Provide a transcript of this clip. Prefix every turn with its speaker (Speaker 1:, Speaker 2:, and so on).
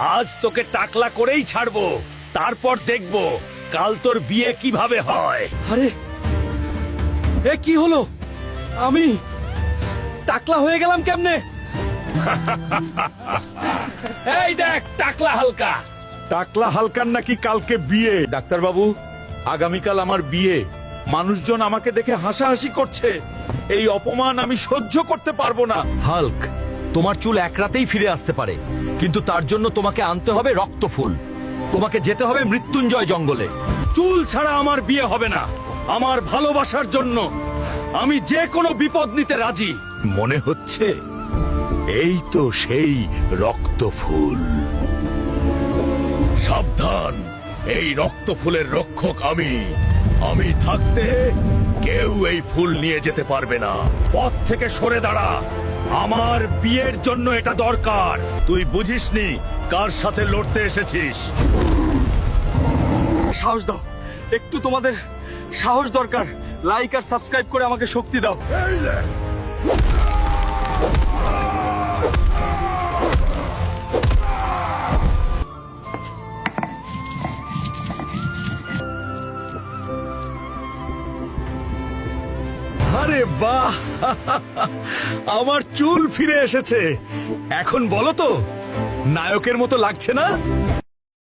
Speaker 1: আজ তোকে টাকলা করেই ছাড়বো, তারপর দেখবো কাল তোর বিয়ে কিভাবে হয়।
Speaker 2: আরে এ কি হলো? আমি টাকলা হয়ে গেলাম কেমনে?
Speaker 1: এই দেখ টাকলা হালকা।
Speaker 3: টাকলা হালকার নাকি কালকে বিয়ে।
Speaker 4: ডাক্তারবাবু, আগামীকাল আমার বিয়ে। মানুষজন আমাকে দেখে হাসাহাসি করছে। এই অপমান আমি সহ্য করতে পারবো না।
Speaker 2: হাল্ক, তোমার চুল এক রাতেই ফিরে আসতে পারে, কিন্তু তার জন্য তোমাকে আনতে হবে রক্তফুল। তোমাকে যেতে হবে মৃত্যুঞ্জয় জঙ্গলে।
Speaker 1: চুল ছাড়া আমার বিয়ে হবে না। আমার ভালোবাসার জন্য আমি যে কোনো বিপদ নিতে রাজি।
Speaker 3: মনে হচ্ছে এই তো সেই রক্তফুল।
Speaker 1: সাবধান, এই রক্ত ফুলের রক্ষক আমি। আমি থাকতে কেউ এই ফুল নিয়ে যেতে পারবে না। পথ থেকে সরে দাঁড়া, আমার বিয়ের জন্য এটা দরকার। তুই বুঝিসনি কার সাথে লড়তে এসেছিস।
Speaker 2: সাহস দাও, একটু তোমাদের সাহস দরকার। লাইক আর সাবস্ক্রাইব করে আমাকে শক্তি দাও।
Speaker 1: আরে বাহ, আমার চুল ফিরে এসেছে। এখন বলো তো, নায়কের মতো লাগছে না?